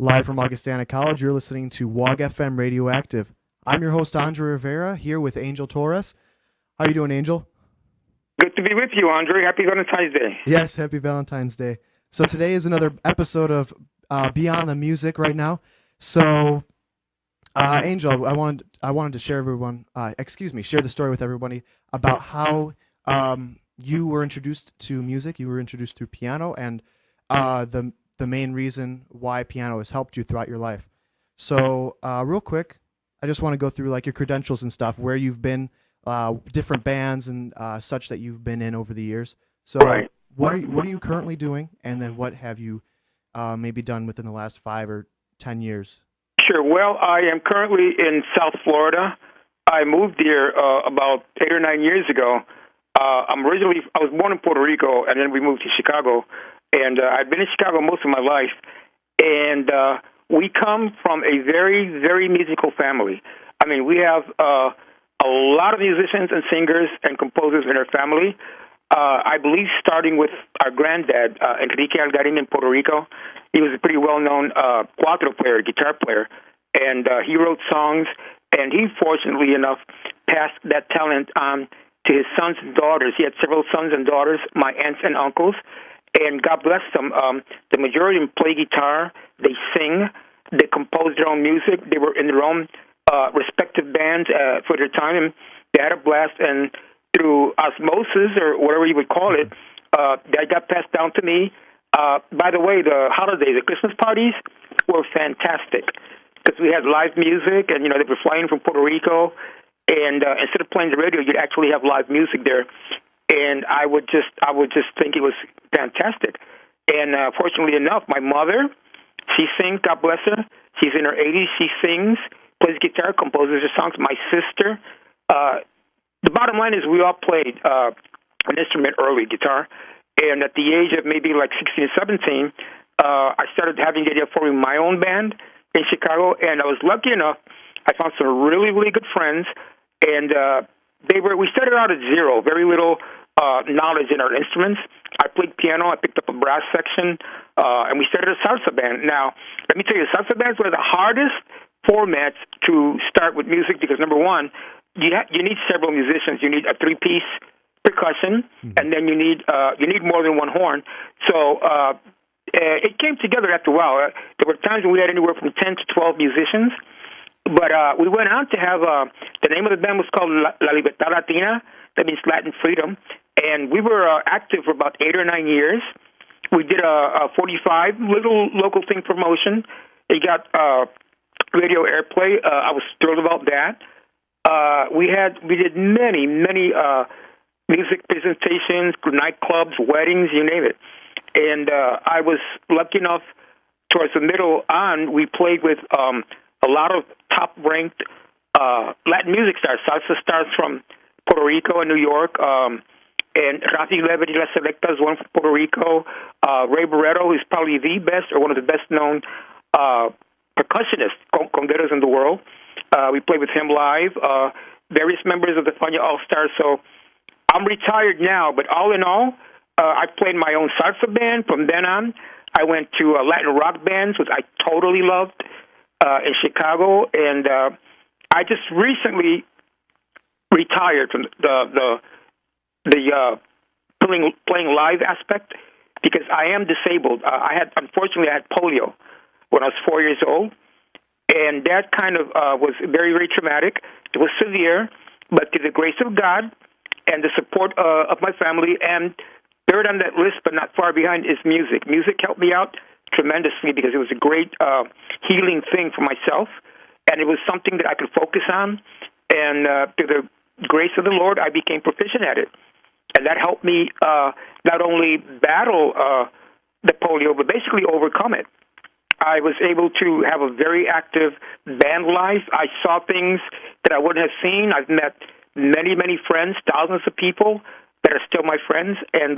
Live from Augustana College, you're listening to WOG FM Radioactive. I'm your host, Andre Rivera, here with Angel Torres. How you doing, Angel? Good to be with you, Andre. Happy Valentine's Day. Yes, happy Valentine's Day. So today is another episode of Beyond the Music right now. So, Angel, I wanted to share share the story with everybody about how you were introduced to music. You were introduced through piano, and the main reason why piano has helped you throughout your life. So, real quick, I just want to go through like your credentials and stuff, where you've been, different bands and such that you've been in over the years. So, Right. what are you currently doing, and then what have you maybe done within the last 5 or 10 years? Sure. Well, I am currently in South Florida. I moved here about 8 or 9 years ago. I was born in Puerto Rico, and then we moved to Chicago. And I've been in Chicago most of my life. And we come from a very, very musical family. I mean, we have a lot of musicians and singers and composers in our family. I believe starting with our granddad, Enrique Algarin in Puerto Rico. He was a pretty well-known cuatro player, guitar player, and he wrote songs, and he, fortunately enough, passed that talent on to his sons and daughters. He had several sons and daughters, my aunts and uncles, and God bless them. The majority of them play guitar, they sing, they compose their own music, they were in their own respective bands for their time, and they had a blast, and through osmosis, or whatever you would call it, that got passed down to me. By the way, the holidays, the Christmas parties were fantastic because we had live music, and they were flying from Puerto Rico, and instead of playing the radio, you'd actually have live music there, and I would just think it was fantastic. And fortunately enough, my mother, she sings. God bless her. She's in her 80s. She sings, plays guitar, composes her songs. My sister. The bottom line is we all played an instrument early, guitar. And at the age of maybe like 16 or 17, I started having the idea of forming my own band in Chicago. And I was lucky enough, I found some really, really good friends. And we started out at zero, very little knowledge in our instruments. I played piano, I picked up a brass section, and we started a salsa band. Now, let me tell you, salsa bands were the hardest formats to start with music because, number one, you need several musicians. You need a three-piece percussion, and then you need more than one horn. So it came together after a while. There were times when we had anywhere from 10 to 12 musicians, but we went on to have the name of the band was called La Libertad Latina. That means Latin freedom, and we were active for about 8 or 9 years. We did a 45 little local thing promotion. It got radio airplay. I was thrilled about that. We did many music presentations, nightclubs, weddings, you name it. And I was lucky enough, towards the middle on, we played with a lot of top-ranked Latin music stars, salsa stars from Puerto Rico and New York, and Rafi Levitt y La Selectas, one from Puerto Rico, Ray Barreto, who's probably the best or one of the best-known percussionists, congueros in the world. We played with him live, various members of the Fania All-Stars. So I'm retired now, but all in all, I played my own salsa band. From then on, I went to Latin rock bands, which I totally loved, in Chicago. And I just recently retired from the playing live aspect because I am disabled. Unfortunately, I had polio when I was 4 years old. And that kind of was very, very traumatic. It was severe, but to the grace of God and the support of my family, and third on that list, but not far behind, is music. Music helped me out tremendously because it was a great healing thing for myself, and it was something that I could focus on. And through the grace of the Lord, I became proficient at it. And that helped me not only battle the polio, but basically overcome it. I was able to have a very active band life. I saw things that I wouldn't have seen. I've met many, many friends, thousands of people that are still my friends. And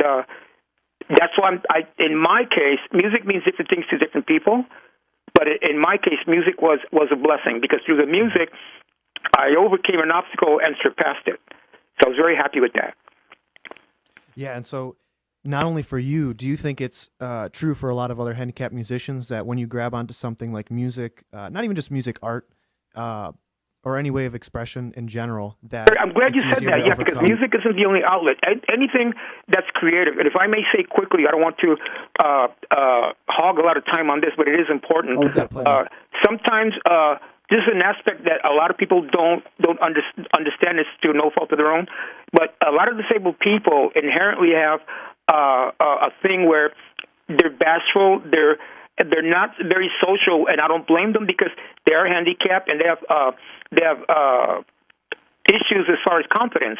that's why in my case, music means different things to different people. But in my case, music was a blessing because through the music, I overcame an obstacle and surpassed it. So I was very happy with that. Yeah, and so not only for you, do you think it's true for a lot of other handicapped musicians that when you grab onto something like music, not even just music, art, or any way of expression in general, that I'm glad you said that, yeah, because music isn't the only outlet. Anything that's creative, and if I may say quickly, I don't want to hog a lot of time on this, but it is important. Sometimes this is an aspect that a lot of people don't understand. It's to no fault of their own, but a lot of disabled people inherently have a thing where they're bashful, they're not very social, and I don't blame them because they are handicapped and they have issues as far as confidence,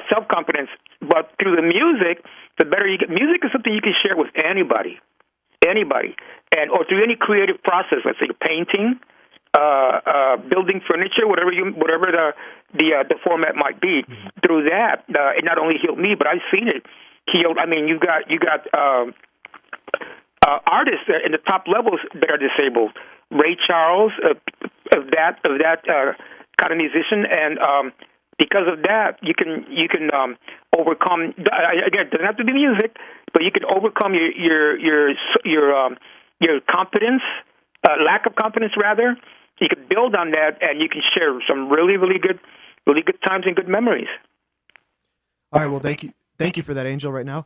self-confidence. But through the music, the better you get. Music is something you can share with anybody, and or through any creative process. Let's say painting, building furniture, whatever the format might be. Mm-hmm. Through that, it not only healed me, but I've seen it healed. I mean, you got artists in the top levels that are disabled. Ray Charles, of that kind of musician, and because of that, you can overcome. Again, it doesn't have to be music, but you can overcome your confidence, lack of confidence rather. You can build on that, and you can share some really good times and good memories. All right. Well, thank you for that, Angel. Right now.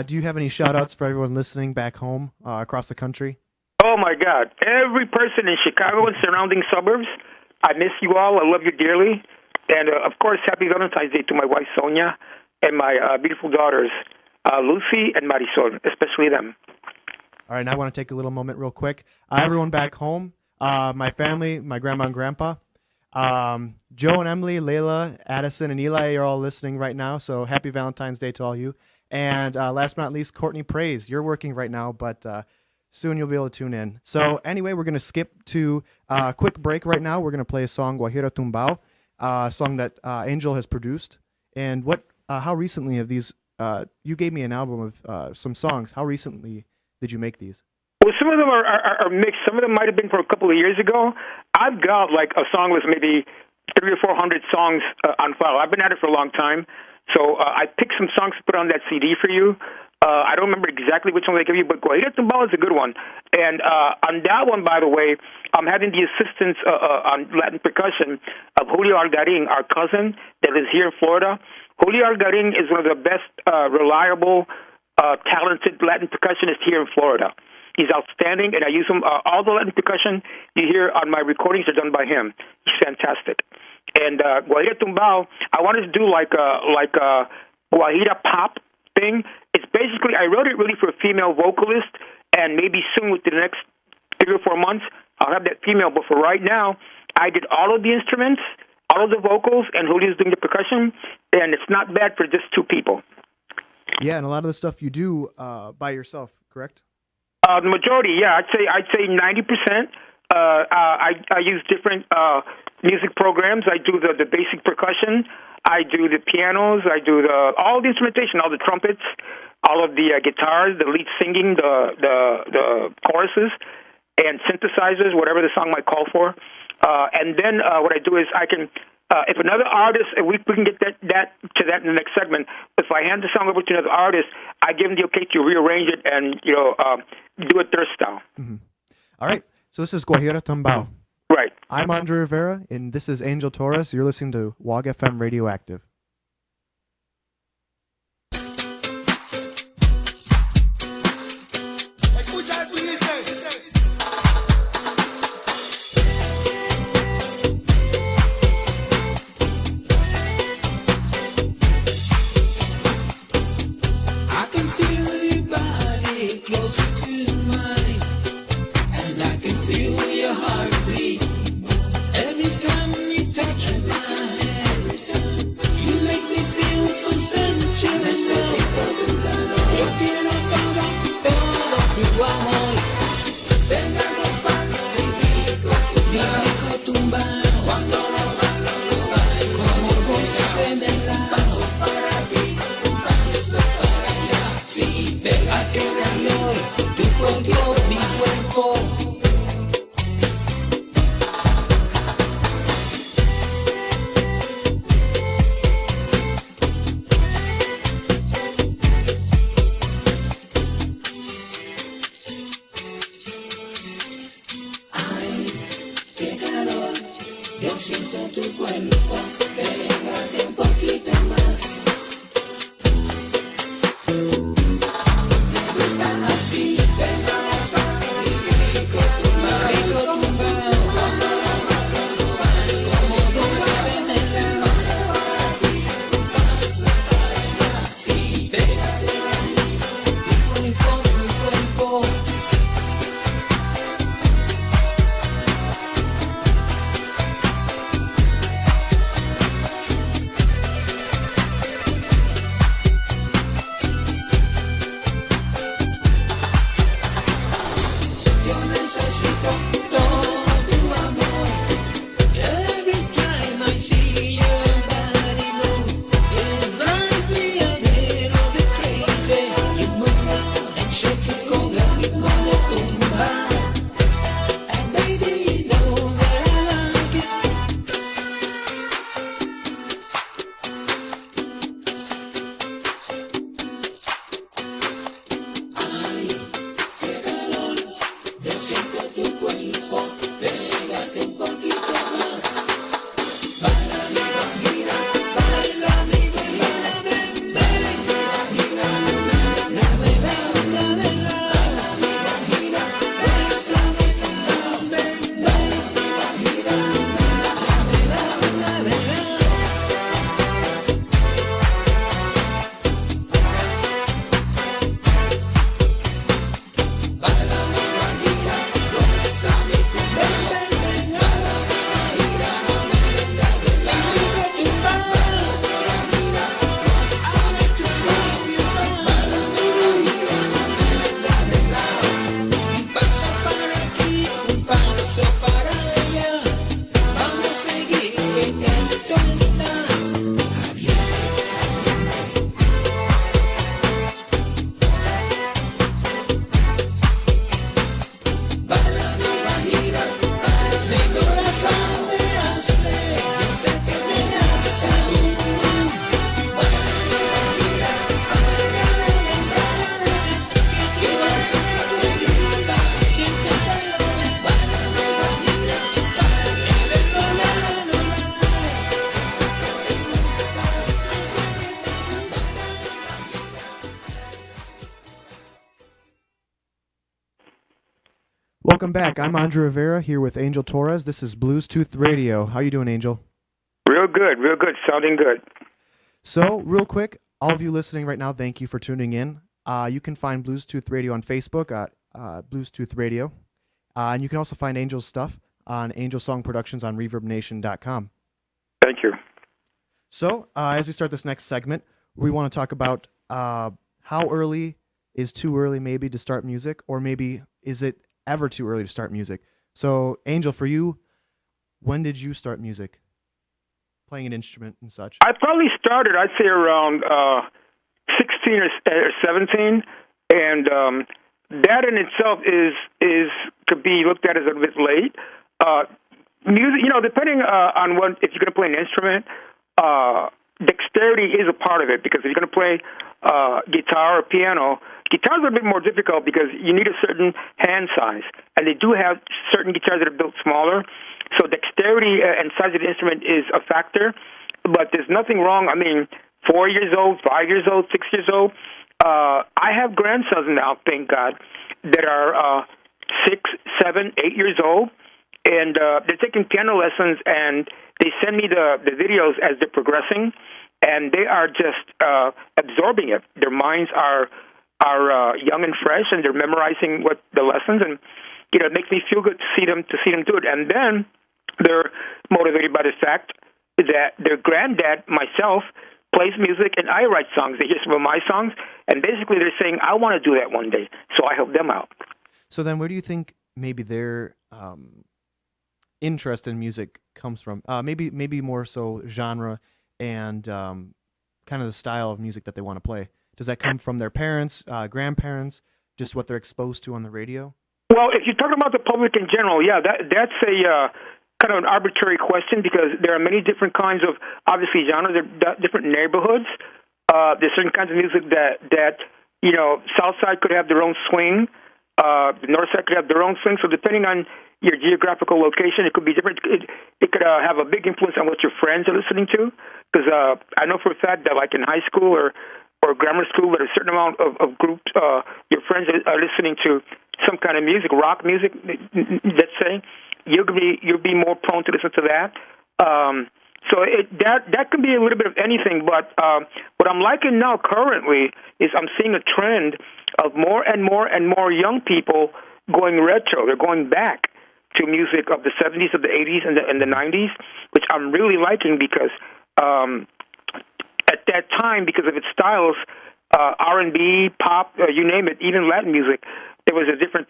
Do you have any shout-outs for everyone listening back home across the country? Oh, my God. Every person in Chicago and surrounding suburbs, I miss you all. I love you dearly. And, of course, happy Valentine's Day to my wife, Sonia, and my beautiful daughters, Lucy and Marisol, especially them. All right, now I want to take a little moment real quick. Everyone back home, my family, my grandma and grandpa, Joe and Emily, Layla, Addison, and Eli are all listening right now, so happy Valentine's Day to all you. And last but not least, Courtney Praise. You're working right now, but soon you'll be able to tune in. So anyway, we're going to skip to a quick break right now. We're going to play a song, Guajira Tumbao, a song that Angel has produced. And how recently have these, you gave me an album of some songs. How recently did you make these? Well, some of them are mixed. Some of them might have been for a couple of years ago. I've got like a song with maybe 300 or 400 songs on file. I've been at it for a long time. So I picked some songs to put on that CD for you. I don't remember exactly which one they gave you, but Guajira Tumbao is a good one. And on that one, by the way, I'm having the assistance on Latin percussion of Julio Algarin, our cousin that is here in Florida. Julio Algarin is one of the best reliable, talented Latin percussionists here in Florida. He's outstanding, and I use him. All the Latin percussion you hear on my recordings are done by him. He's fantastic. And Guajira Tumbao, I wanted to do like a Guajira pop thing. It's basically, I wrote it really for a female vocalist, and maybe soon within the next 3 or 4 months, I'll have that female. But for right now, I did all of the instruments, all of the vocals, and Julio's doing the percussion, and it's not bad for just 2 people. Yeah, and a lot of the stuff you do by yourself, correct? The majority, yeah, I'd say 90%. I use different music programs. I do the basic percussion. I do the pianos. I do all the instrumentation, all the trumpets, all of the guitars, the lead singing, the choruses, and synthesizers, whatever the song might call for. And then what I do is I can, if another artist, we can get that in the next segment. If I hand the song over to another artist, I give them the okay to rearrange it and do it their style. Mm-hmm. All right. So this is Guajira Tumbao. Right. I'm Andre Rivera, and this is Angel Torres. You're listening to WOG FM Radioactive. Welcome back. I'm Andre Rivera here with Angel Torres. This is Bluestooth Radio. How you doing, Angel? Real good, real good. Sounding good. So, real quick, all of you listening right now, thank you for tuning in. You can find Bluestooth Radio on Facebook at Bluestooth Radio. And you can also find Angel's stuff on Angel Song Productions on ReverbNation.com. Thank you. So, as we start this next segment, we want to talk about how early is too early maybe to start music, or maybe is it ever too early to start music? So, Angel, for you, when did you start music? Playing an instrument and such? I probably started, I'd say, around 16 or 17, and that in itself is could be looked at as a bit late. Music, depending on what, if you're going to play an instrument, dexterity is a part of it, because if you're going to play guitar or piano, guitar is a bit more difficult because you need a certain hand size, and they do have certain guitars that are built smaller. So dexterity and size of the instrument is a factor, but there's nothing wrong. I mean, 4 years old, 5 years old, 6 years old. I have grandsons now, thank God, that are 6, 7, 8 years old, and they're taking piano lessons, and they send me the videos as they're progressing, and they are just absorbing it. Their minds are young and fresh, and they're memorizing what the lessons, and it makes me feel good to see them do it. And then they're motivated by the fact that their granddad, myself, plays music, and I write songs. They hear some of my songs, and basically they're saying, I want to do that one day, so I help them out. So then where do you think maybe their interest in music comes from? Maybe more so genre and kind of the style of music that they want to play. Does that come from their parents, grandparents, just what they're exposed to on the radio? Well, if you're talking about the public in general, yeah, that's a kind of an arbitrary question, because there are many different kinds of, obviously, genres. There are different neighborhoods. There's certain kinds of music that South Side could have their own swing. The North Side could have their own swing. So depending on your geographical location, it could be different. It could have a big influence on what your friends are listening to. Because I know for a fact that, like in high school or grammar school, that a certain amount of groups, your friends are listening to some kind of music, rock music, let's say, you'll be more prone to listen to that. So that can be a little bit of anything. But what I'm liking now currently is I'm seeing a trend of more and more and more young people going retro. They're going back to music of the 70s, of the 80s, and the 90s, which I'm really liking, because at that time, because of its styles, R&B, pop, you name it, even Latin music, there was a different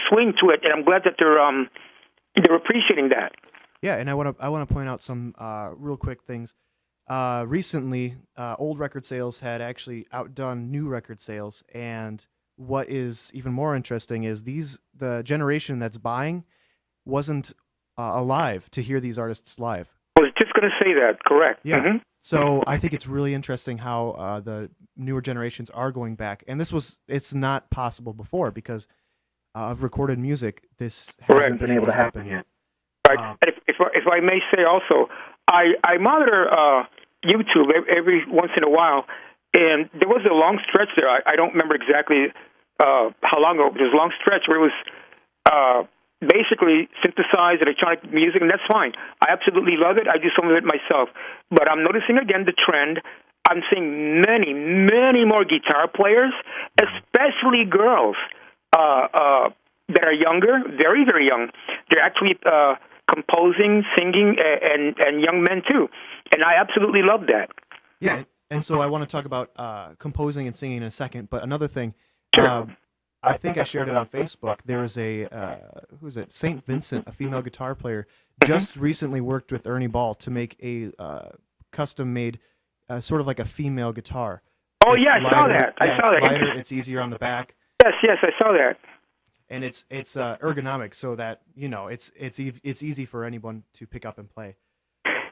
swing to it, and I'm glad that they're appreciating that. Yeah, and I want to point out some real quick things. Recently, old record sales had actually outdone new record sales, and what is even more interesting is the generation that's buying wasn't alive to hear these artists live. I was just going to say that, correct. Yeah. Mm-hmm. So I think it's really interesting how the newer generations are going back, and it's not possible before because of recorded music. This hasn't been able to happen yet. Right. And if I may say also, I monitor YouTube every once in a while, and there was a long stretch there. I don't remember exactly how long ago, but there was a long stretch where it was basically synthesized electronic music, and that's fine. I absolutely love it. I do some of it myself. But I'm noticing again the trend. I'm seeing many, many more guitar players, especially girls that are younger, very, very young. They're actually composing, singing, and young men too. And I absolutely love that. Yeah, and so I want to talk about composing and singing in a second. But another thing, Sure. I think I shared it on Facebook. There was a who is it? St. Vincent, a female guitar player, just recently worked with Ernie Ball to make a custom-made, sort of like a female guitar. Oh, It's yeah, I saw that. Yeah, I saw it's that. lighter. It's easier on the back. Yes, I saw that. And it's ergonomic, so that it's easy for anyone to pick up and play.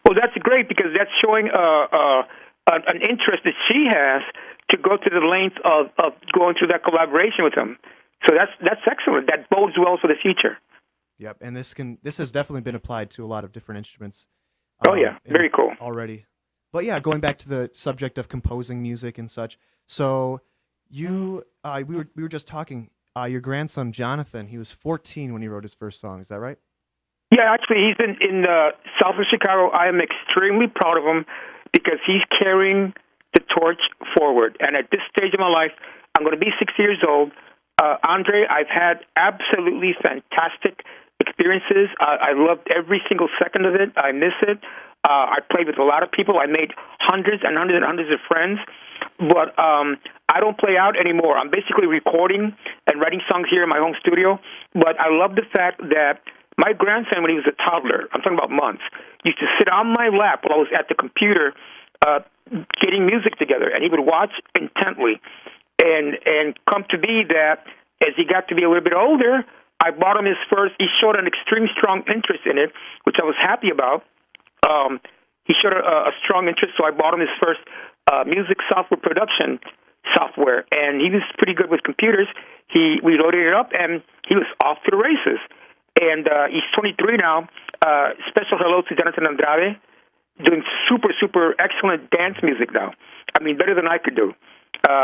Well, that's great, because that's showing an interest that she has to go to the length of going through that collaboration with him. So that's excellent. That bodes well for the future. Yep, and this has definitely been applied to a lot of different instruments. Oh yeah, very cool. Already. But yeah, going back to the subject of composing music and such. So we were just talking. your grandson Jonathan. He was 14 when he wrote his first song. Is that right? Yeah, actually, he's in south of Chicago. I am extremely proud of him because he's carrying the torch forward. And at this stage of my life, I'm going to be 60 years old. Andre, I've had absolutely fantastic experiences. I loved every single second of it. I miss it. I played with a lot of people. I made hundreds and hundreds and hundreds of friends. But I don't play out anymore. I'm basically recording and writing songs here in my home studio. But I love the fact that my grandson, when he was a toddler, I'm talking about months, used to sit on my lap while I was at the computer getting music together, and he would watch intently. And come to be that as he got to be a little bit older, I bought him his first. He showed an extreme strong interest in it, which I was happy about. He showed a strong interest, so I bought him his first music software production software, and he was pretty good with computers. We loaded it up, and he was off to the races. And he's 23 now. Special hello to Jonathan Andrade, doing super, super excellent dance music now. I mean, better than I could do.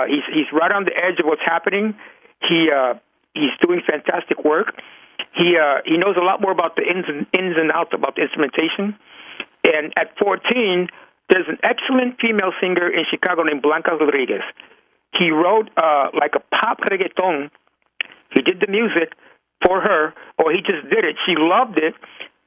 He's right on the edge of what's happening. He's doing fantastic work. He knows a lot more about the ins and outs about the instrumentation. And at 14, there's an excellent female singer in Chicago named Blanca Rodriguez. He wrote like a pop reggaeton. He did the music for her, or he just did it. She loved it,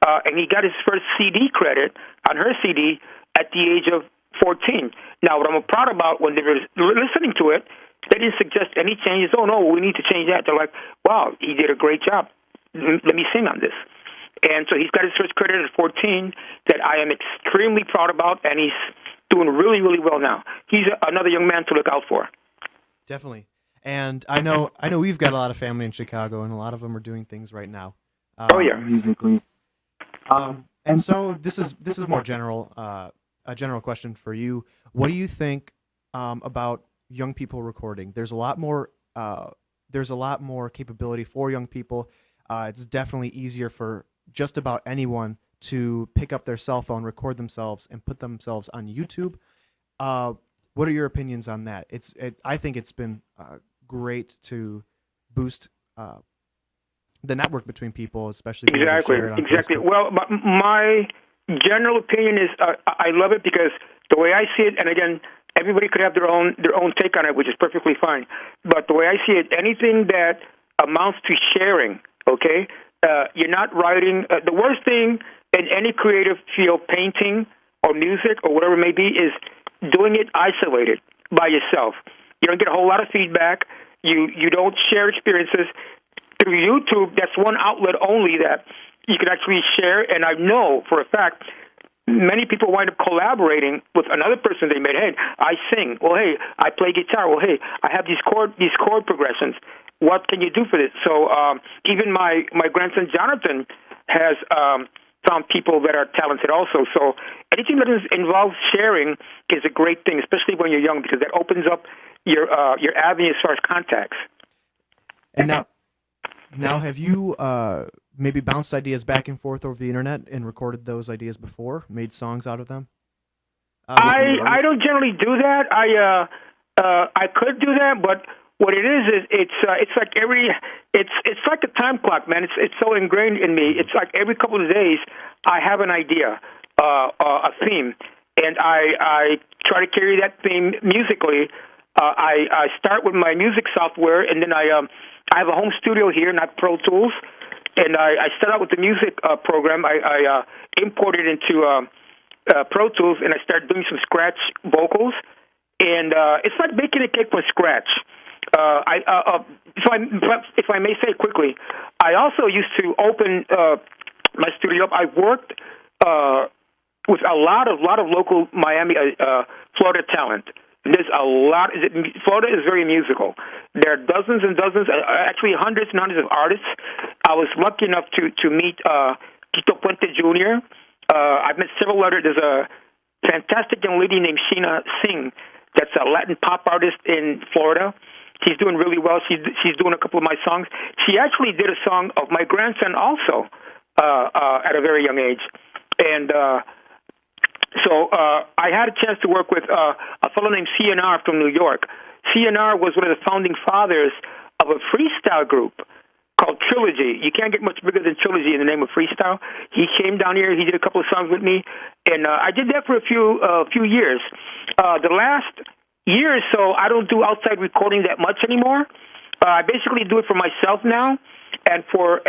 and he got his first CD credit on her CD at the age of 14. Now, what I'm proud about, when they were listening to it, they didn't suggest any changes. Oh, no, we need to change that. They're like, wow, he did a great job. Let me sing on this. And so he's got his first credit at 14 that I am extremely proud about, and he's doing really, really well now. He's another young man to look out for. Definitely. And I know we've got a lot of family in Chicago, and a lot of them are doing things right now. Musically. And so this is more general, a general question for you. What do you think about young people recording? There's a lot more capability for young people. It's definitely easier for just about anyone to pick up their cell phone, record themselves, and put themselves on YouTube. What are your opinions on that? I think it's been great to boost the network between people, especially exactly. Facebook. Well, my general opinion is I love it because the way I see it, and again, everybody could have their own take on it, which is perfectly fine. But the way I see it, anything that amounts to sharing, okay, you're not writing. The worst thing in any creative field, painting or music or whatever it may be, is doing it isolated by yourself. You don't get a whole lot of feedback. You don't share experiences. Through YouTube, that's one outlet only that you can actually share. And I know for a fact many people wind up collaborating with another person they met. Hey, I sing. Well, hey, I play guitar. Well, hey, I have these chord progressions. What can you do for this? So even my grandson Jonathan has found people that are talented also. So anything that involves sharing is a great thing, especially when you're young, because that opens up your avenue as far as contacts. And now have you maybe bounced ideas back and forth over the internet and recorded those ideas before, made songs out of them? I don't generally do that. I could do that, but what it is it's like it's like a time clock, man. It's so ingrained in me. It's like every couple of days I have an idea, a theme, and I try to carry that theme musically. I start with my music software, and then I have a home studio here, and I have Pro Tools, and I start out with the music program. I import it into Pro Tools, and I start doing some scratch vocals, and it's like baking a cake from scratch. If I may say quickly, I also used to open my studio up. I worked with a lot of local Miami, Florida talent. There's a lot. Florida is very musical. There are dozens and dozens, actually hundreds and hundreds of artists. I was lucky enough to meet Tito Puente Jr. I've met several others. There's a fantastic young lady named Sheena Singh that's a Latin pop artist in Florida. She's doing really well. She's doing a couple of my songs. She actually did a song of my grandson also at a very young age. And so I had a chance to work with a fellow named CNR from New York. CNR was one of the founding fathers of a freestyle group called Trilogy. You can't get much bigger than Trilogy in the name of freestyle. He came down here. He did a couple of songs with me, and I did that for a few years. The last year or so, I don't do outside recording that much anymore. I basically do it for myself now, and for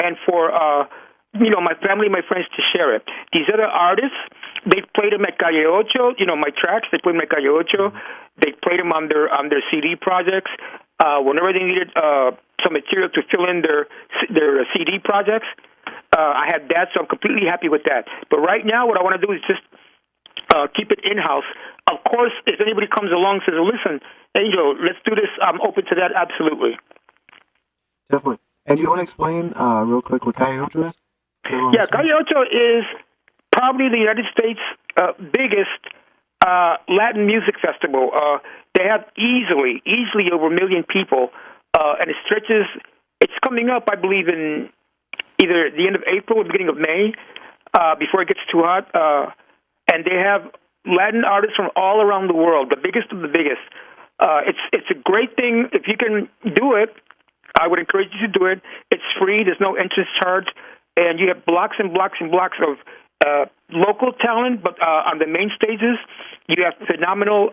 my family, my friends to share it. These other artists, they played them at Calle Ocho. My tracks, they played them at Calle Ocho. They played them on their CD projects. Whenever they needed some material to fill in their CD projects, I had that, so I'm completely happy with that. But right now, what I want to do is just keep it in-house. Of course, if anybody comes along and says, listen, Angel, let's do this, I'm open to that, absolutely. Definitely. And do you want to explain real quick what Calle Ocho is? Yeah, Calle Ocho is probably the United States' biggest Latin music festival. They have easily over 1 million people, and it stretches. It's coming up, I believe, in either the end of April or the beginning of May, before it gets too hot. And they have Latin artists from all around the world, the biggest of the biggest. It's a great thing. If you can do it, I would encourage you to do it. It's free. There's no entrance charge. And you have blocks and blocks and blocks of local talent, but on the main stages, you have phenomenal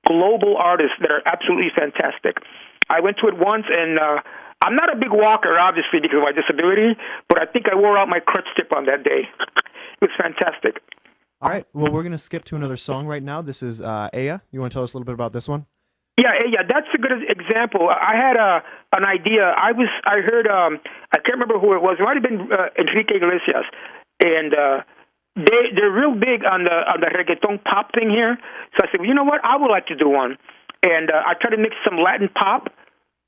global artists that are absolutely fantastic. I went to it once, and I'm not a big walker, obviously, because of my disability, but I think I wore out my crutch tip on that day. It was fantastic. All right. Well, we're going to skip to another song right now. This is Aya. You want to tell us a little bit about this one? Yeah, that's a good example. I had an idea. I heard I can't remember who it was. It might have been Enrique Iglesias, and they're real big on the reggaeton pop thing here. So I said, well, you know what? I would like to do one, and I tried to mix some Latin pop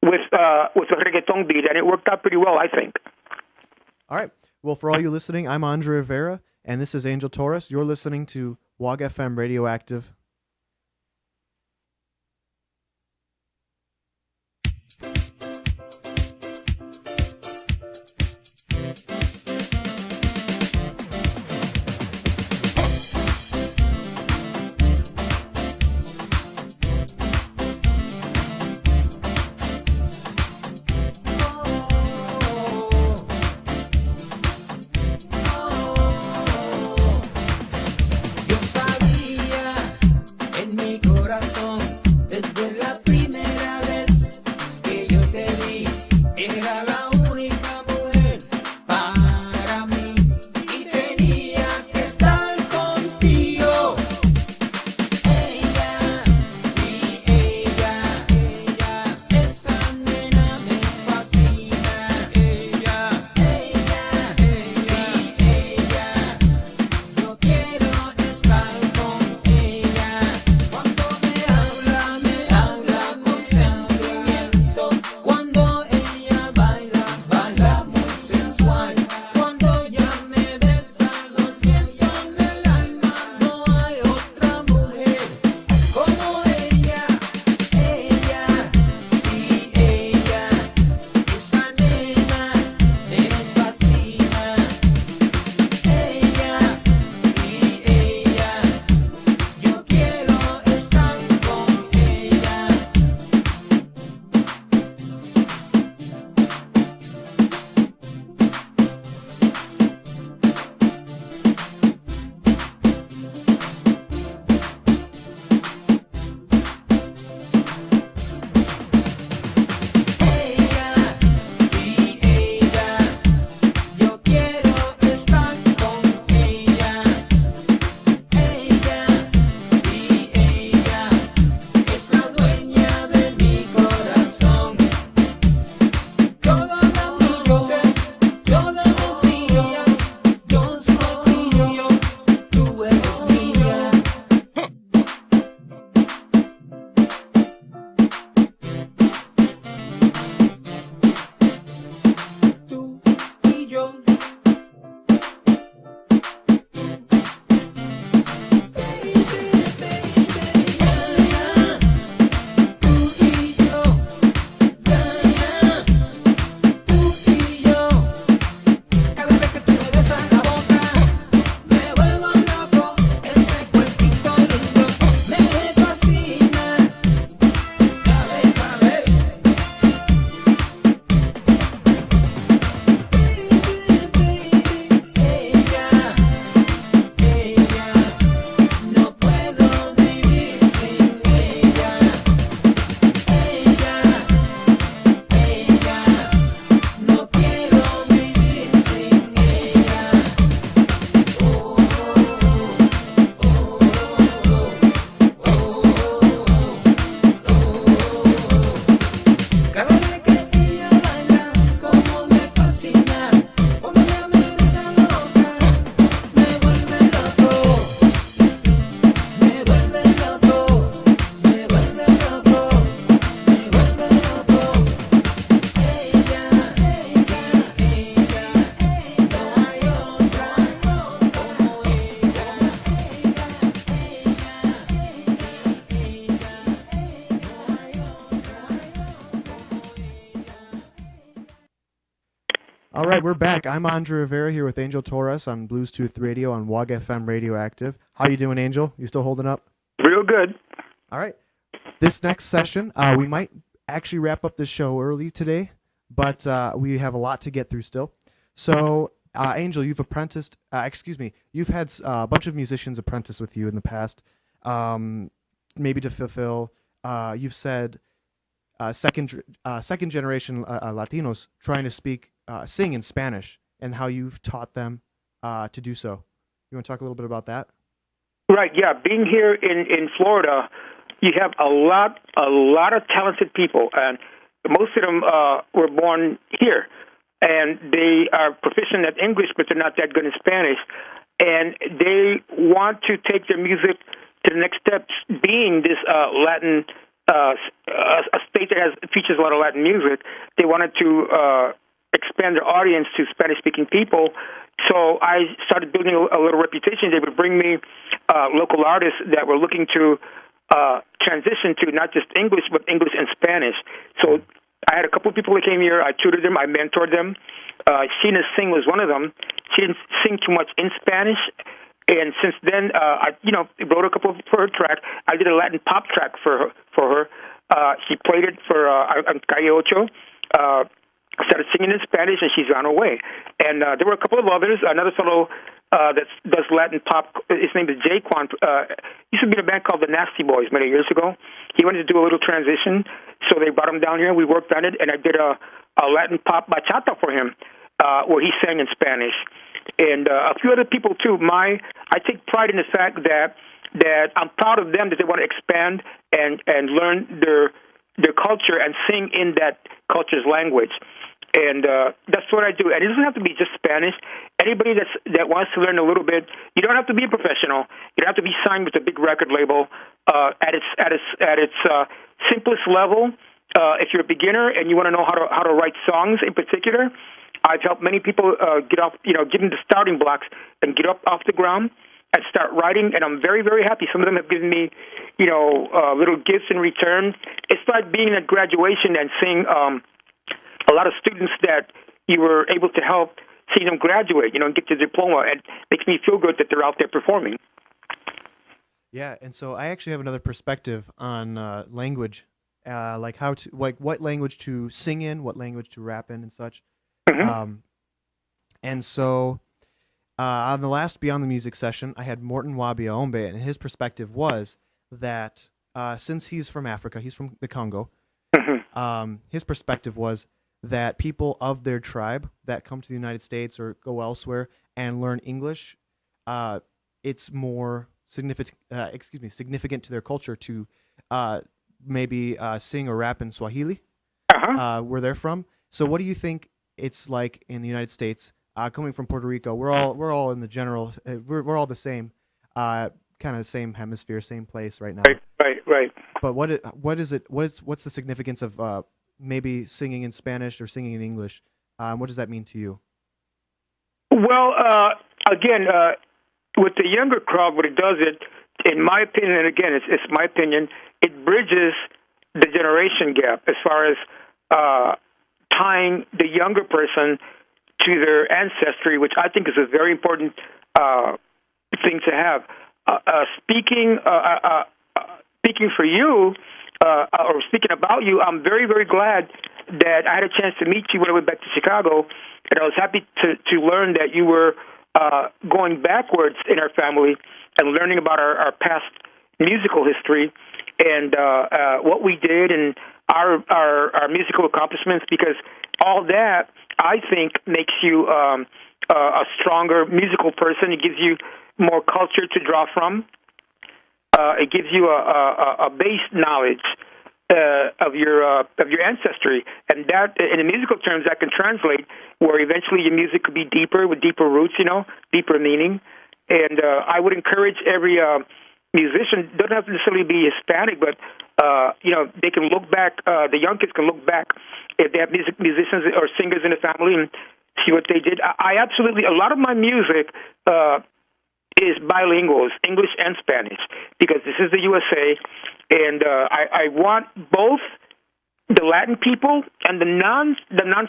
with a reggaeton beat, and it worked out pretty well, I think. All right. Well, for all you listening, I'm Andre Rivera, and this is Angel Torres. You're listening to WAG FM Radioactive. All right, we're back. I'm Andre Rivera here with Angel Torres on Bluestooth Radio on WAG FM Radioactive. How you doing, Angel? You still holding up? Real good. All right. This next session, we might actually wrap up the show early today, but we have a lot to get through still. So, Angel, you've you've had a bunch of musicians apprentice with you in the past, maybe to fulfill. You've said second generation Latinos trying to sing in Spanish, and how you've taught them to do so. You want to talk a little bit about that? Right. Yeah. Being here in Florida, you have a lot of talented people, and most of them were born here, and they are proficient at English, but they're not that good in Spanish, and they want to take their music to the next steps. Being this Latin a state that features a lot of Latin music, they wanted to expand their audience to Spanish-speaking people. So I started building a little reputation. They would bring me local artists that were looking to transition to not just English, but English and Spanish. So I had a couple of people that came here. I tutored them. I mentored them. Sheena Singh was one of them. She didn't sing too much in Spanish. And since then, I wrote a couple for her track. I did a Latin pop track for her. She played it for Calle Ocho. Started singing in Spanish, and she's on her way. And there were a couple of others. Another fellow that does Latin pop, his name is Jaquan. He used to be in a band called the Nasty Boys many years ago. He wanted to do a little transition, so they brought him down here. We worked on it, and I did a Latin pop bachata for him, where he sang in Spanish. And a few other people too. I take pride in the fact that I'm proud of them, that they want to expand and learn their culture and sing in that culture's language. And that's what I do. And it doesn't have to be just Spanish. Anybody that wants to learn a little bit, you don't have to be a professional. You don't have to be signed with a big record label. At its simplest level, if you're a beginner and you want to know how to write songs in particular, I've helped many people get off, give them the starting blocks and get up off the ground and start writing. And I'm very, very happy. Some of them have given me, little gifts in return. It's like being at graduation and seeing a lot of students that you were able to help, seeing them graduate, and get their diploma. And it makes me feel good that they're out there performing. Yeah, and so I actually have another perspective on language, what language to sing in, what language to rap in, and such. Mm-hmm. And so on the last Beyond the Music session, I had Morton Wabiaombe, and his perspective was that since he's from Africa, he's from the Congo, his perspective was that people of their tribe that come to the United States or go elsewhere and learn English, it's more significant to their culture to maybe sing or rap in Swahili, where they're from. So what do you think it's like in the United States? Coming from Puerto Rico, we're all in the general, we're all the same, kind of same hemisphere, same place right now. Right. But what's the significance of maybe singing in Spanish or singing in English? What does that mean to you? Well, again, with the younger crowd, what it does, in my opinion, and again, it's my opinion, it bridges the generation gap as far as tying the younger person to their ancestry, which I think is a very important thing to have. Speaking for you, or speaking about you, I'm very, very glad that I had a chance to meet you when I went back to Chicago, and I was happy to learn that you were going backwards in our family and learning about our past musical history and what we did and our musical accomplishments, because all that, I think, makes you a stronger musical person. It gives you more culture to draw from. It gives you a base knowledge of your ancestry, and that, in the musical terms, that can translate where eventually your music could be deeper, with deeper roots, deeper meaning. And I would encourage every musician, doesn't have to necessarily be Hispanic, but they can look back. The young kids can look back if they have musicians or singers in the family and see what they did. I absolutely, a lot of my music is bilingual, it's English and Spanish, because this is the USA, and I want both the Latin people and the non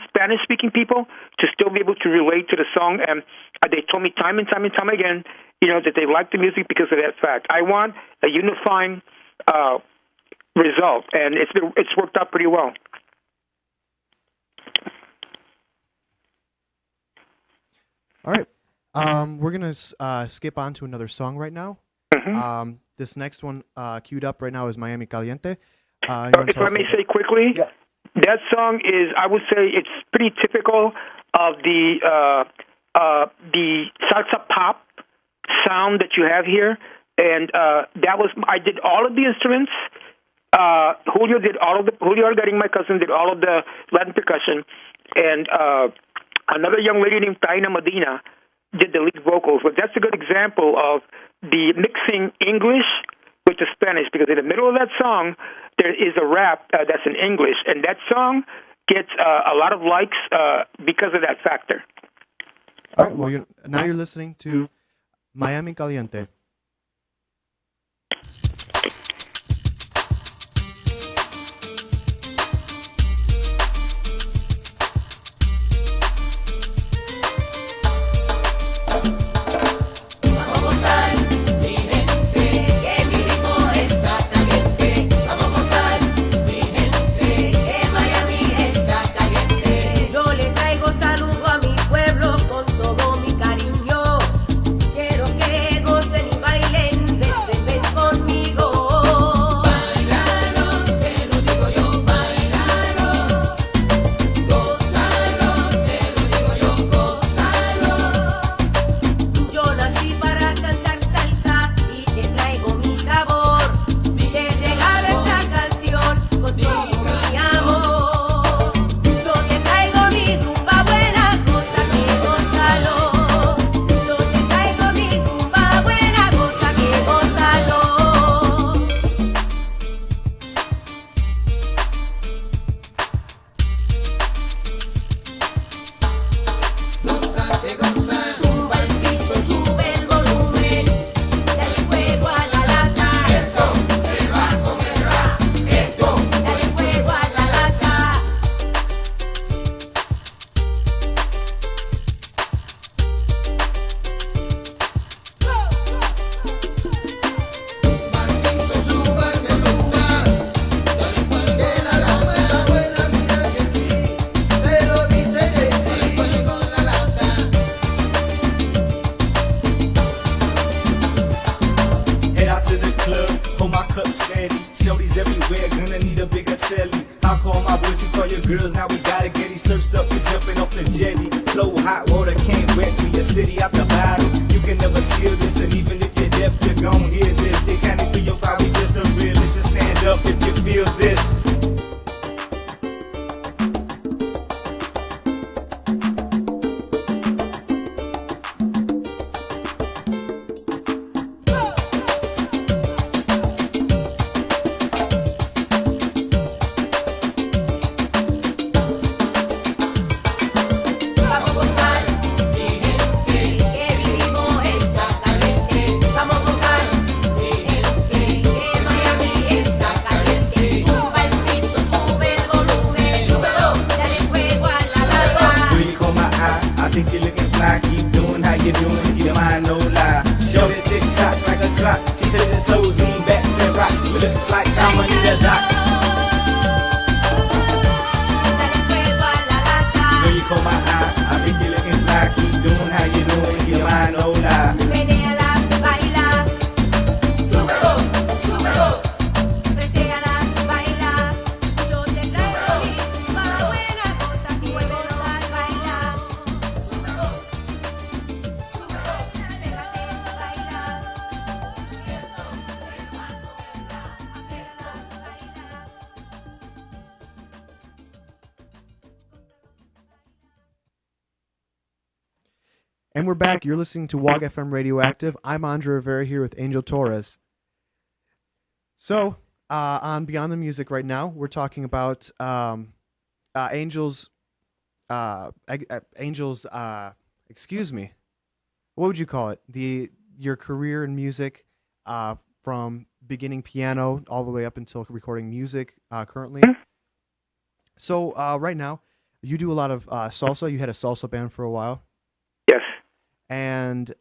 Spanish speaking people to still be able to relate to the song, and they told me time and time and time again, that they like the music because of that fact. I want a unifying result, and it's worked out pretty well. All right. We're going to skip on to another song right now. Mm-hmm. This next one queued up right now is Miami Caliente. If I may say quickly, that song is, I would say, it's pretty typical of the salsa pop sound that you have here. And I did all of the instruments. Julio Algarin, my cousin, did all of the Latin percussion. And another young lady named Taina Medina did the lead vocals. But that's a good example of the mixing English with the Spanish, because in the middle of that song, there is a rap that's in English. And that song gets a lot of likes because of that factor. All right. Well, now you're listening to Miami Caliente. And we're back. You're listening to WOG FM Radioactive. I'm Andre Rivera here with Angel Torres. So, on Beyond the Music right now, we're talking about Angel's, excuse me, what would you call it? Your career in music, from beginning piano all the way up until recording music currently. So right now, you do a lot of salsa. You had a salsa band for a while. Yes. And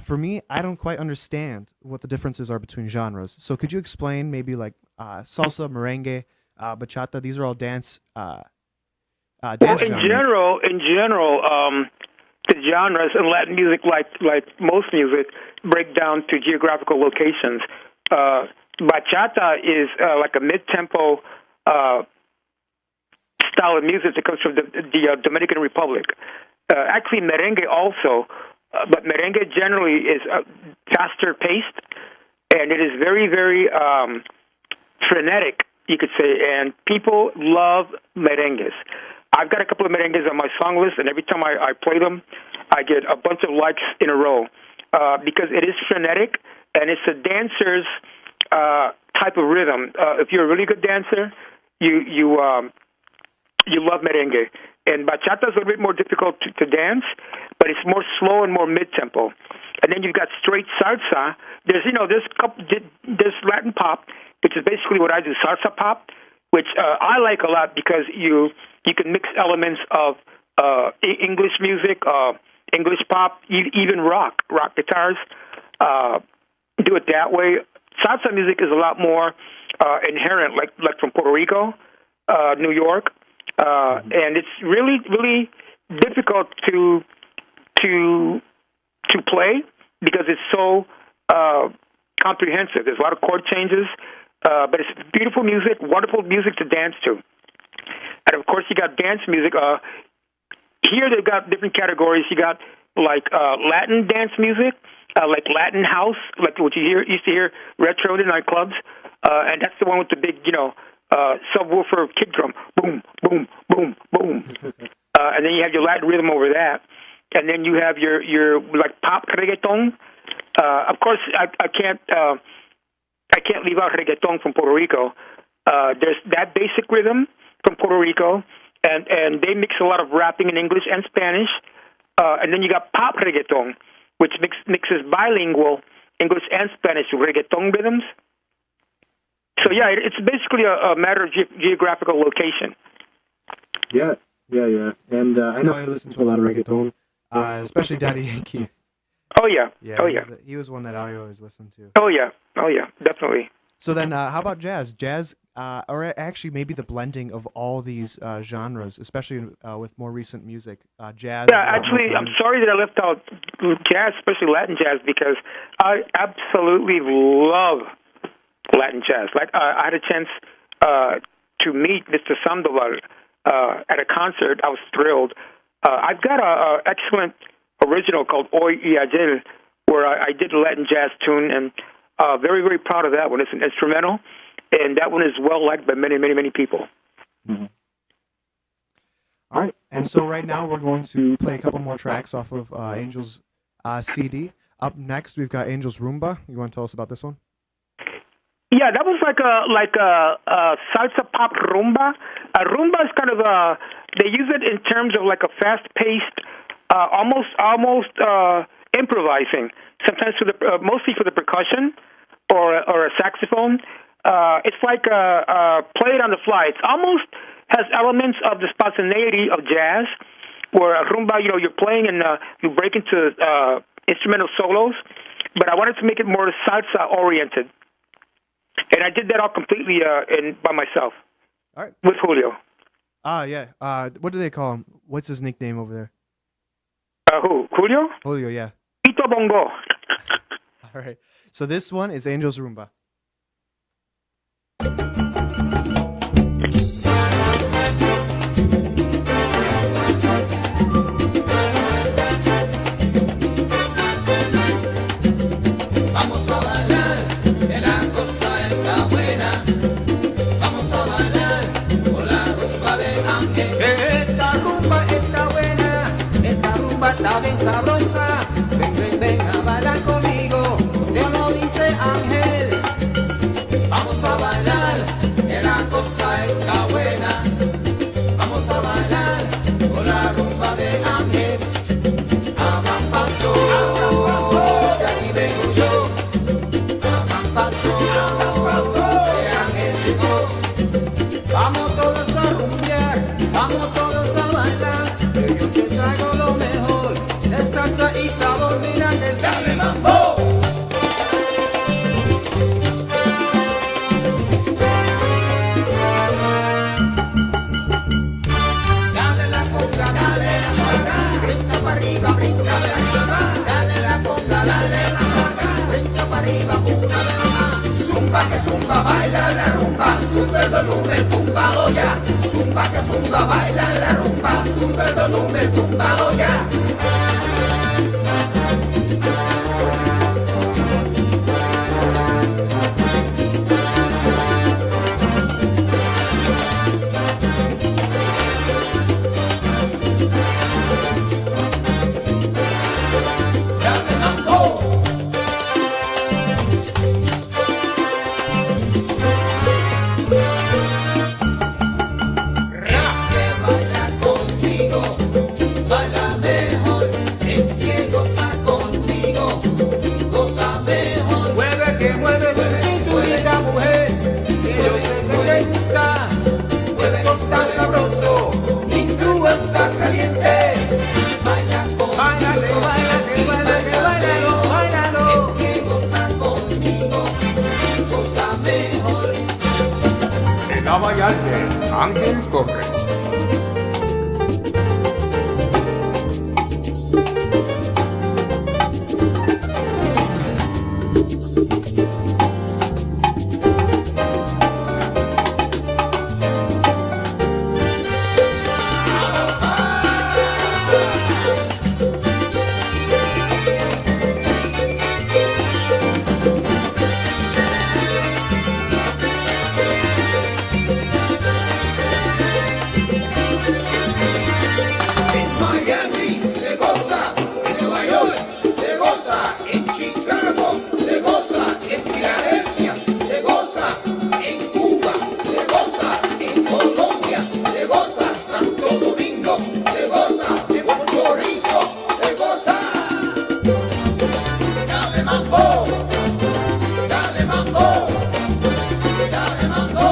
for me, I don't quite understand what the differences are between genres. So could you explain maybe like salsa, merengue, bachata? These are all Well, dance in genres. general, the genres in Latin music, like most music, break down to geographical locations. Bachata is like a mid-tempo style of music that comes from the Dominican Republic. Actually, merengue also, but merengue generally is faster paced, and it is very, very frenetic, you could say, and people love merengues. I've got a couple of merengues on my song list, and every time I play them, I get a bunch of likes in a row because it is frenetic, and it's a dancer's type of rhythm. If you're a really good dancer, you love merengue. And bachata is a little bit more difficult to dance, but it's more slow and more mid-tempo. And then you've got straight salsa. There's Latin pop, which is basically what I do, salsa pop, which I like a lot because you can mix elements of English music, English pop, even rock guitars. Do it that way. Salsa music is a lot more inherent, like from Puerto Rico, New York. And it's really, really difficult to play because it's so comprehensive. There's a lot of chord changes, but it's beautiful music, wonderful music to dance to. And of course, you got dance music. Here they've got different categories. You got like Latin dance music, like Latin house, like what you used to hear retro in nightclubs, and that's the one with the big, subwoofer kick drum, boom, boom, boom, boom. And then you have your Latin rhythm over that. And then you have your like pop reggaeton. Of course, I can't leave out reggaeton from Puerto Rico. There's that basic rhythm from Puerto Rico, and they mix a lot of rapping in English and Spanish. And then you got pop reggaeton, which mixes bilingual English and Spanish reggaeton rhythms. So yeah, it's basically a matter of geographical location. Yeah. And I know I listen to a lot of reggaeton. Especially Daddy Yankee. Oh yeah. He was one that I always listened to. Oh yeah, definitely. So then, how about jazz? Jazz, or actually maybe the blending of all these genres, especially with more recent music. Jazz. Yeah, actually, I'm sorry that I left out jazz, especially Latin jazz, because I absolutely love Latin jazz. Like I had a chance to meet Mr. Sandoval at a concert. I was thrilled. I've got an excellent original called Hoy y Ayer, where I did a Latin jazz tune, and very, very proud of that one. It's an instrumental, and that one is well liked by many, many, many people. Mm-hmm. All right, and so right now we're going to play a couple more tracks off of Angel's CD. Up next, we've got Angel's Rumba. You want to tell us about this one? Yeah, that was like a salsa pop rumba. A rumba is kind of they use it in terms of like a fast-paced, almost improvising. Sometimes mostly for the percussion or a saxophone. It's like played on the fly. It almost has elements of the spontaneity of jazz, where a rumba, you're playing and you break into instrumental solos. But I wanted to make it more salsa-oriented. And I did that all completely by myself. All right. With Julio. Yeah. What do they call him? What's his nickname over there? Who? Julio? Julio, yeah. Ito Bongo. All right. So this one is Angel's Rumba. Está bien sabrosa, ven a bailar conmigo, Dios lo dice Ángel, vamos a bailar, que la cosa está buena, vamos a bailar con la rumba de Ángel, hagan paso, que aquí vengo yo, hagan paso, que Ángel llegó, vamos todos a rumbear. Vamos todos a bailar, que yo te traigo lo mejor. Es salsa y sabor, mira que sí. ¡Dale mambo! Dale la conga, dale la conga, brinca para arriba, brinca de arriba. Dale la conga, dale la conga, brinca para arriba, una vez más. Zumba que zumba, baila la rumba, sube el volumen, túmbalo ya. Zumba que zumba, baila la rumba, sube el volumen, túmbalo ya. Dale mambo. Baila conmigo, baila mejor, el que goza contigo, goza mejor. Mueve que mueve tu cinturita, mujer, que yo sé que te gusta. Esto está sabroso, mi suba está caliente. Baila conmigo, baila, que bailalo, bailalo. El que goza conmigo, goza mejor. En la Vallarde, Ángel Torres. En Miami se goza, en Nueva York se goza, en Chicago se goza, en Filadelfia se goza, en Cuba se goza, en Colombia se goza, Santo Domingo se goza, en Puerto Rico se goza. Dale mambo, dale mambo, dale mambo.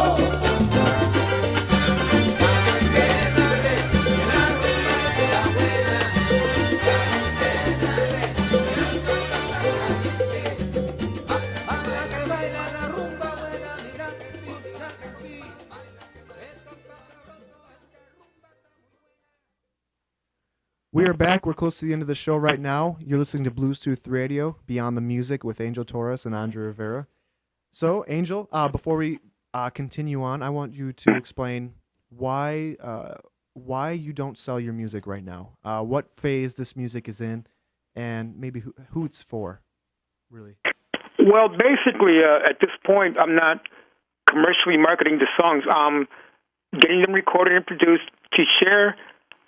We are back. We're close to the end of the show right now. You're listening to Bluestooth Radio, Beyond the Music with Angel Torres and Andre Rivera. So, Angel, before we continue on, I want you to explain why you don't sell your music right now. What phase this music is in, and maybe who it's for, really. Well, basically, at this point, I'm not commercially marketing the songs. I'm getting them recorded and produced to share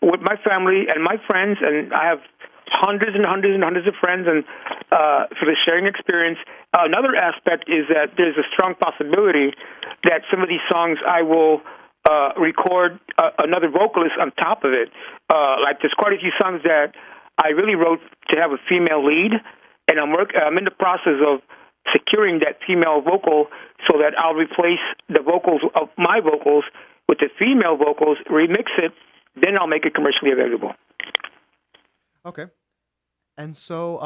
with my family and my friends, and I have hundreds and hundreds and hundreds of friends, and for the sharing experience. Another aspect is that there's a strong possibility that some of these songs I will record another vocalist on top of it. Like there's quite a few songs that I really wrote to have a female lead, and I'm in the process of securing that female vocal so that I'll replace the vocals of my vocals with the female vocals, remix it, then I'll make it commercially available. Okay. And so,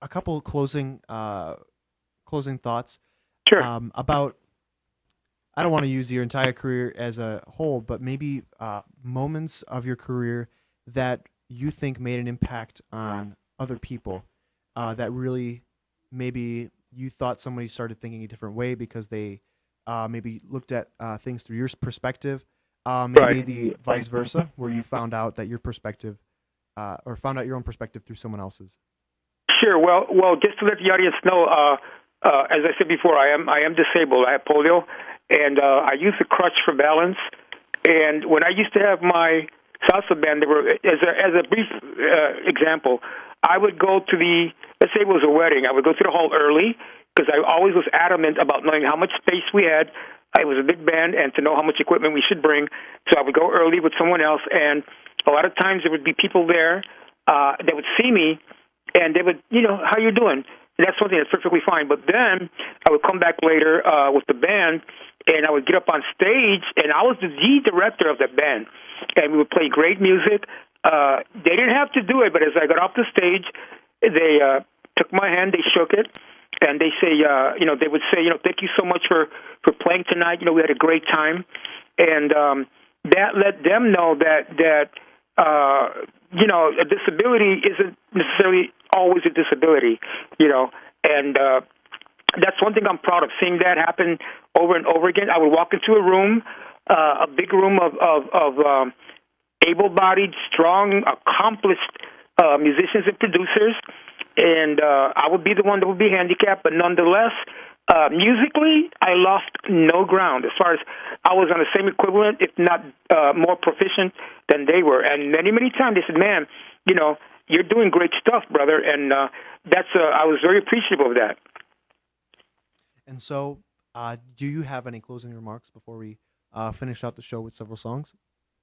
a couple closing thoughts. Sure. About, I don't want to use your entire career as a whole, but maybe moments of your career that you think made an impact on other people, that really maybe you thought somebody started thinking a different way because they maybe looked at things through your perspective, maybe Right. the vice versa, where you found out that your perspective, or found out your own perspective through someone else's. Sure. Well, just to let the audience know, as I said before, I am disabled. I have polio, and I use a crutch for balance. And when I used to have my salsa band, there were, as a brief example, I would go to let's say it was a wedding, I would go to the hall early because I always was adamant about knowing how much space we had. It was a big band, and to know how much equipment we should bring. So I would go early with someone else, and a lot of times there would be people there that would see me, and they would, how you doing? And that's something that's perfectly fine. But then I would come back later with the band, and I would get up on stage, and I was the director of the band, and we would play great music. They didn't have to do it, but as I got off the stage, they took my hand, they shook it, and they say, they would say, thank you so much for playing tonight. We had a great time, and that let them know that a disability isn't necessarily always a disability, and that's one thing I'm proud of, seeing that happen over and over again. I would walk into a room, a big room of able-bodied, strong, accomplished musicians and producers, and I would be the one that would be handicapped, but nonetheless, musically, I lost no ground as far as I was on the same equivalent, if not more proficient than they were. And many, many times they said, man, you're doing great stuff, brother, and I was very appreciative of that. And so, do you have any closing remarks before we finish out the show with several songs?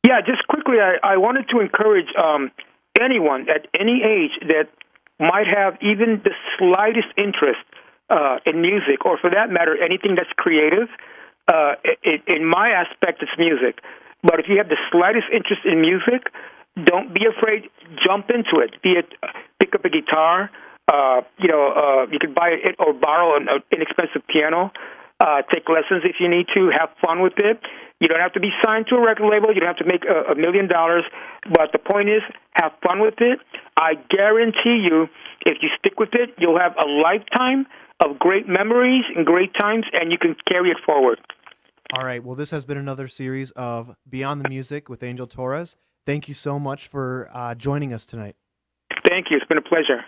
Yeah, just quickly, I wanted to encourage anyone at any age that might have even the slightest interest in music, or for that matter, anything that's creative. In my aspect, it's music. But if you have the slightest interest in music, don't be afraid. Jump into it. Be it pick up a guitar. You could buy it or borrow an inexpensive piano. Take lessons if you need to. Have fun with it. You don't have to be signed to a record label. You don't have to make $1 million. But the point is, have fun with it. I guarantee you, if you stick with it, you'll have a lifetime of great memories and great times, and you can carry it forward. All right. Well, this has been another series of Beyond the Music with Angel Torres. Thank you so much for joining us tonight. Thank you. It's been a pleasure.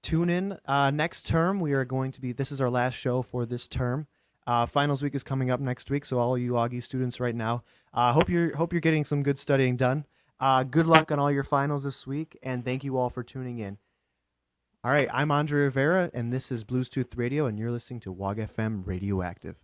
Tune in next term. We are going to be, this is our last show for this term. Finals week is coming up next week, so all you Augie students right now, hope you're getting some good studying done. Good luck on all your finals this week, and thank you all for tuning in. All right, I'm Andre Rivera, and this is Bluestooth Radio, and you're listening to WOG FM Radioactive.